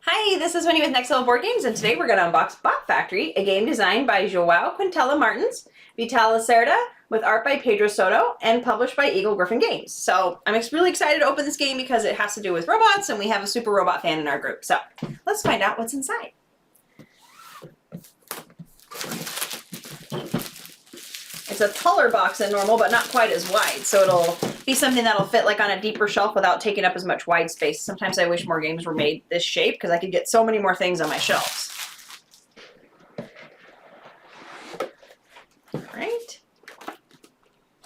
Hi, this is Winnie with Next Level Board Games, and today we're going to unbox Bot Factory, a game designed by Joao Quintela Martins, Vital Lacerda, with art by Pedro Soto, and published by Eagle-gryphon Games. So I'm really excited to open this game because it has to do with robots, and we have a super robot fan in our group. So let's find out what's inside. It's a taller box than normal, but not quite as wide, so it'll be something that'll fit like on a deeper shelf without taking up as much wide space. Sometimes I wish more games were made this shape because I could get so many more things on my shelves. All right.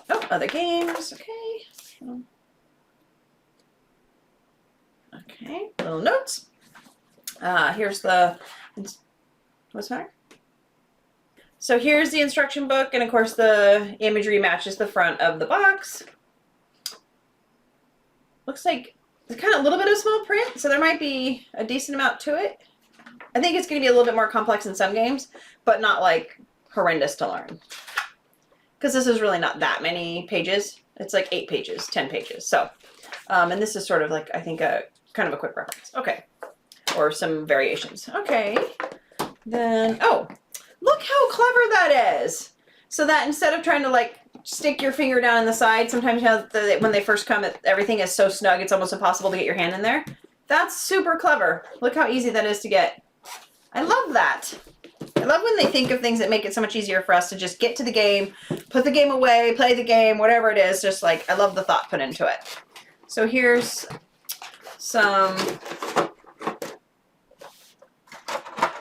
Oh, other games. Okay. Okay, little notes. Here's the, what's the matter? So here's the instruction book, and of course the imagery matches the front of the box. Looks like it's kind of a little bit of small print, so there might be a decent amount to it. I think it's going to be a little bit more complex in some games, but not like horrendous to learn. Because this is really not that many pages. It's like 8 pages, 10 pages. So, and this is sort of like, I think, a kind of a quick reference. Okay. Or some variations. Okay. Then, oh, look how clever that is. So that instead of trying to like stick your finger down in the side, sometimes you know, when they first come, everything is so snug, it's almost impossible to get your hand in there. That's super clever. Look how easy that is to get. I love that. I love when they think of things that make it so much easier for us to just get to the game, put the game away, play the game, whatever it is. Just like, I love the thought put into it. So here's some,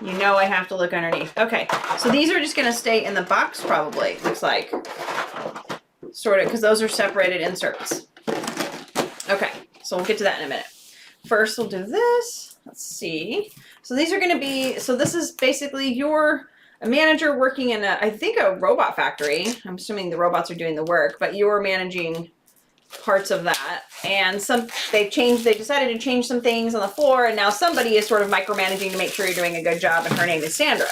you know I have to look underneath. Okay, so these are just going to stay in the box probably, looks like. Sort of, because those are separated inserts. Okay, so we'll get to that in a minute. First, we'll do this. Let's see. So these are going to be, so this is basically you're a manager working in a, I think a robot factory. I'm assuming the robots are doing the work, but you're managing parts of that. And they decided to change some things on the floor, and now somebody is sort of micromanaging to make sure you're doing a good job, and her name is Sandra.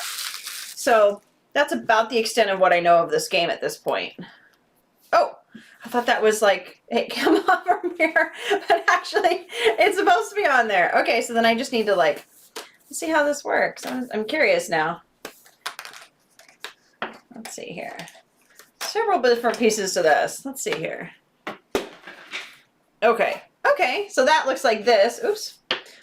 So that's about the extent of what I know of this game at this point. Oh, I thought that was like, hey, come off from here, but actually it's supposed to be on there. Okay, so then I just need to like, let's see how this works. I'm curious now. Let's see here. Several different pieces to this. Let's see here. Okay, okay, so that looks like this. Oops.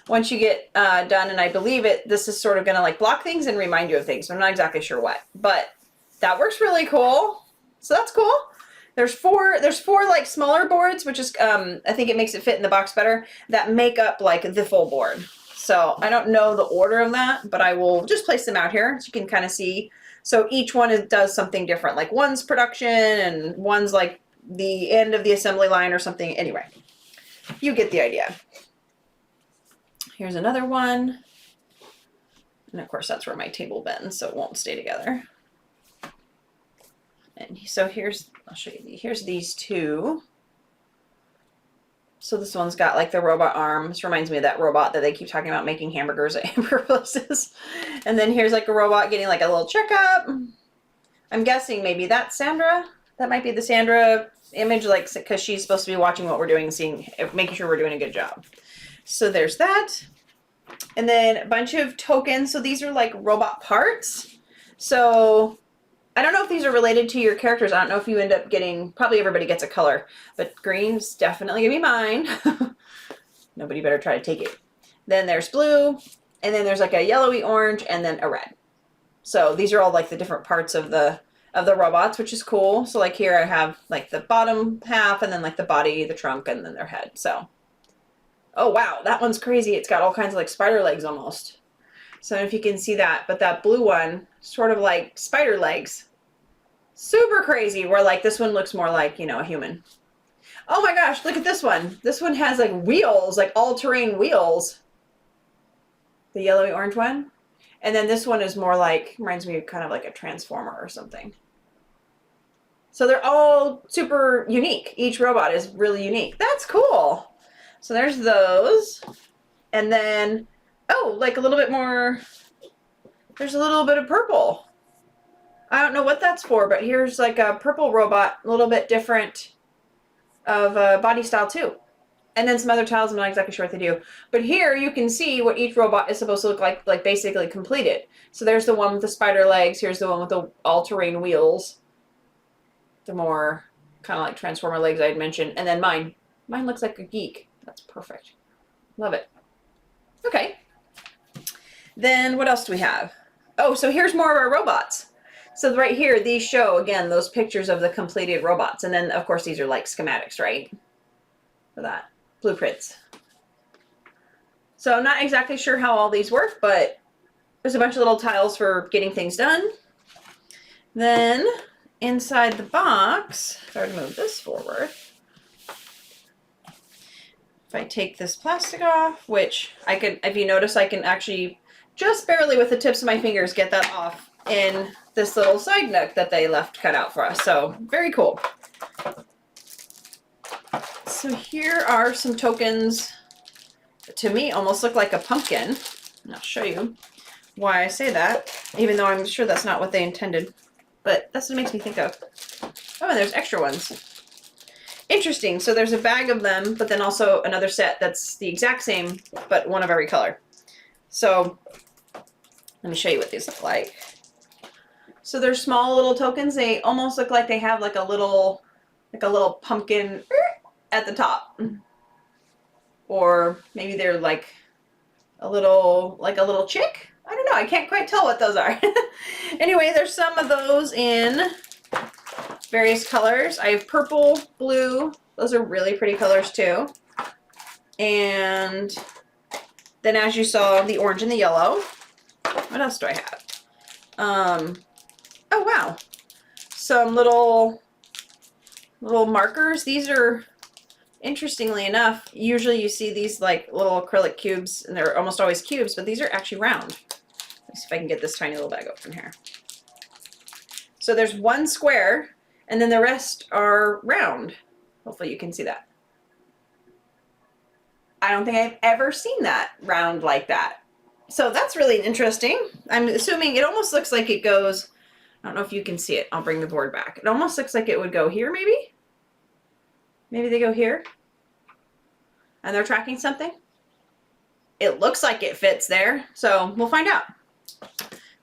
Once you get done, and I believe this is sort of gonna like block things and remind you of things. So I'm not exactly sure what, but that works really cool. So that's cool. There's four like smaller boards, which is, I think it makes it fit in the box better, that make up like the full board. So I don't know the order of that, but I will just place them out here so you can kind of see. So each one does something different. Like one's production and one's like the end of the assembly line or something. Anyway, you get the idea. Here's another one. And of course that's where my table bends, so it won't stay together. And so I'll show you, here's these two. So this one's got like the robot arm. This reminds me of that robot that they keep talking about making hamburgers at hamburger places. And then here's like a robot getting like a little checkup. I'm guessing maybe that's Sandra. That might be the Sandra image, like, because she's supposed to be watching what we're doing and making sure we're doing a good job. So there's that. And then a bunch of tokens. So these are like robot parts. So I don't know if these are related to your characters. I don't know if you end up getting, probably everybody gets a color, but green's definitely gonna be mine. Nobody better try to take it. Then there's blue, and then there's like a yellowy orange, and then a red. So these are all like the different parts of the robots, which is cool. So like here I have like the bottom half, and then like the body, the trunk, and then their head. So, oh wow, that one's crazy. It's got all kinds of like spider legs almost. So if you can see that, but that blue one, sort of like spider legs. Super crazy, where like this one looks more like, you know, a human. Oh my gosh, look at this one. This one has like wheels, like all-terrain wheels. The yellowy orange one. And then this one is more like, reminds me of kind of like a transformer or something. So they're all super unique. Each robot is really unique. That's cool. So there's those. And then, oh, like a little bit more, there's a little bit of purple. I don't know what that's for, but here's like a purple robot, a little bit different of body style too. And then some other tiles, I'm not exactly sure what they do. But here you can see what each robot is supposed to look like basically completed. So there's the one with the spider legs. Here's the one with the all-terrain wheels. The more kind of like Transformer legs I'd mentioned. And then mine. Mine looks like a geek. That's perfect. Love it. Okay. Then what else do we have? Oh, so here's more of our robots. So right here, these show, again, those pictures of the completed robots. And then, of course, these are like schematics, right? For that. Blueprints. So I'm not exactly sure how all these work, but there's a bunch of little tiles for getting things done. Then inside the box, if I were to move this forward, if I take this plastic off, which I can, if you notice, I can actually just barely with the tips of my fingers get that off in this little side nook that they left cut out for us. So very cool. So here are some tokens that to me almost look like a pumpkin. And I'll show you why I say that, even though I'm sure that's not what they intended. But that's what it makes me think of. Oh, and there's extra ones. Interesting. So there's a bag of them, but then also another set that's the exact same, but one of every color. So let me show you what these look like. So they're small little tokens. They almost look like they have like a little pumpkin at the top. Or maybe they're like a little chick. I don't know. I can't quite tell what those are. Anyway, there's some of those in various colors. I have purple, blue. Those are really pretty colors too. And then as you saw, the orange and the yellow. What else do I have? Oh wow. Some little markers. These are, interestingly enough, usually you see these like little acrylic cubes, and they're almost always cubes, but these are actually round. Let's see if I can get this tiny little bag open here. So there's one square, and then the rest are round. Hopefully you can see that. I don't think I've ever seen that round like that. So that's really interesting. I'm assuming it almost looks like it goes, I don't know if you can see it. I'll bring the board back. It almost looks like it would go here maybe. Maybe they go here. And they're tracking something. It looks like it fits there. So we'll find out.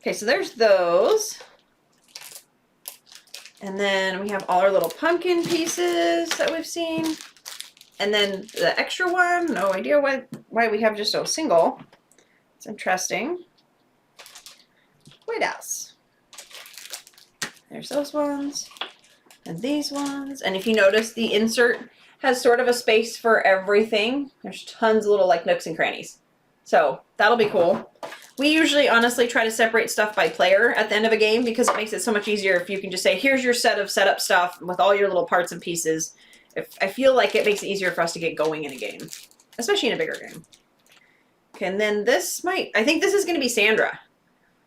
Okay, so there's those. And then we have all our little pumpkin pieces that we've seen. And then the extra one, no idea why we have just a single. It's interesting. What else? There's those ones. And these ones. And if you notice, the insert has sort of a space for everything. There's tons of little like nooks and crannies. So that'll be cool. We usually honestly try to separate stuff by player at the end of a game because it makes it so much easier if you can just say, here's your set of setup stuff with all your little parts and pieces. I feel like it makes it easier for us to get going in a game, especially in a bigger game. Okay, and then I think this is going to be Sandra.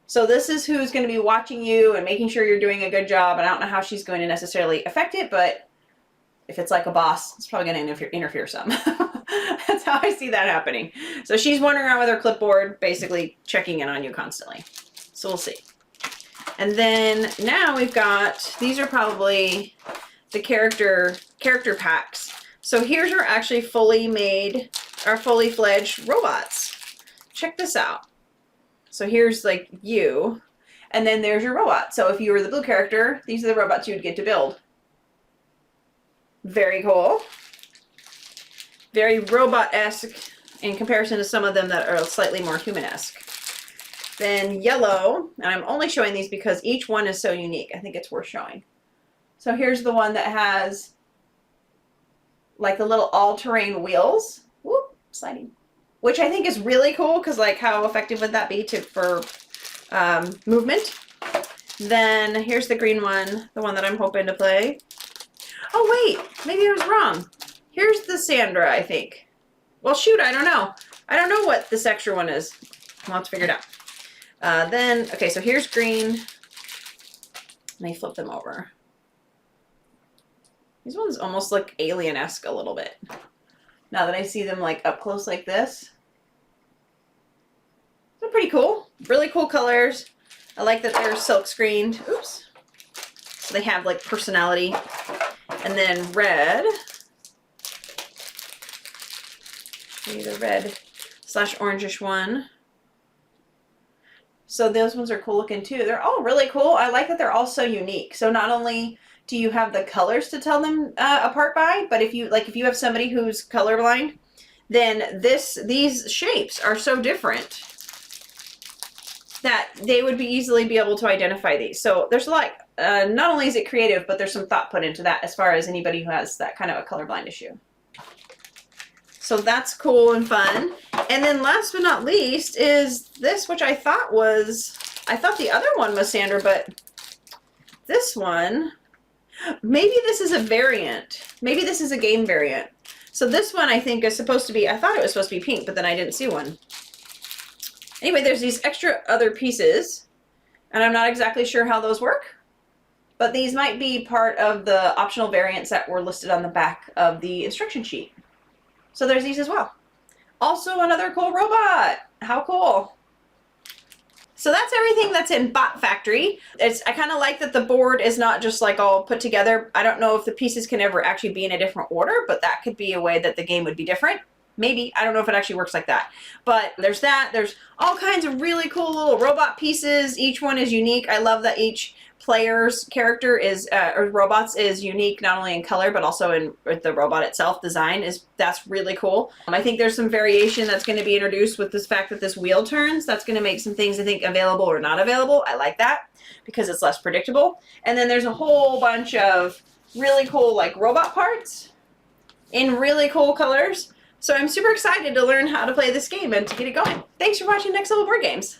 So this is who's going to be watching you and making sure you're doing a good job. And I don't know how she's going to necessarily affect it, but if it's like a boss, it's probably going to interfere some. That's how I see that happening. So she's wandering around with her clipboard, basically checking in on you constantly. So we'll see. And then now we've got, these are probably the character packs. So here's our actually fully made, our fully fledged robots. Check this out. So here's like you, and then there's your robot. So if you were the blue character, these are the robots you would get to build. Very cool. Very robot-esque in comparison to some of them that are slightly more human-esque. Then yellow, and I'm only showing these because each one is so unique. I think it's worth showing. So here's the one that has like the little all-terrain wheels. Whoop, sliding. Which I think is really cool because like how effective would that be for movement? Then here's the green one, the one that I'm hoping to play. Oh wait, maybe I was wrong. Here's the Sandra, I think. Well, shoot, I don't know. I don't know what this extra one is. I'll have to figure it out. Then, okay, so here's green. Let me flip them over. These ones almost look alien-esque a little bit. Now that I see them like up close like this. They're pretty cool. Really cool colors. I like that they're silk screened. Oops. So they have like personality. And then red. see the red / orangish one. So those ones are cool looking too. They're all really cool. I like that they're all so unique. So not only do you have the colors to tell them apart by, but if you have somebody who's colorblind, then these shapes are so different that they would easily be able to identify these. So there's not only is it creative, but there's some thought put into that as far as anybody who has that kind of a colorblind issue. So that's cool and fun. And then last but not least is this, which I thought the other one was Sandra, but this one, maybe this is a variant. Maybe this is a game variant. So this one I think is supposed to be, I thought it was supposed to be pink, but then I didn't see one. Anyway, there's these extra other pieces, and I'm not exactly sure how those work, but these might be part of the optional variants that were listed on the back of the instruction sheet. So there's these as well. Also another cool robot. How cool. So that's everything that's in Bot Factory. I kind of like that the board is not just like all put together. I don't know if the pieces can ever actually be in a different order, but that could be a way that the game would be different. Maybe. I don't know if it actually works like that. But there's that. There's all kinds of really cool little robot pieces. Each one is unique. I love that each player's character or robots is unique, not only in color, but also in the robot itself. Design that's really cool. I think there's some variation that's going to be introduced with this fact that this wheel turns. That's going to make some things, I think, available or not available. I like that because it's less predictable. And then there's a whole bunch of really cool like robot parts in really cool colors. So I'm super excited to learn how to play this game and to get it going. Thanks for watching Next Level Board Games.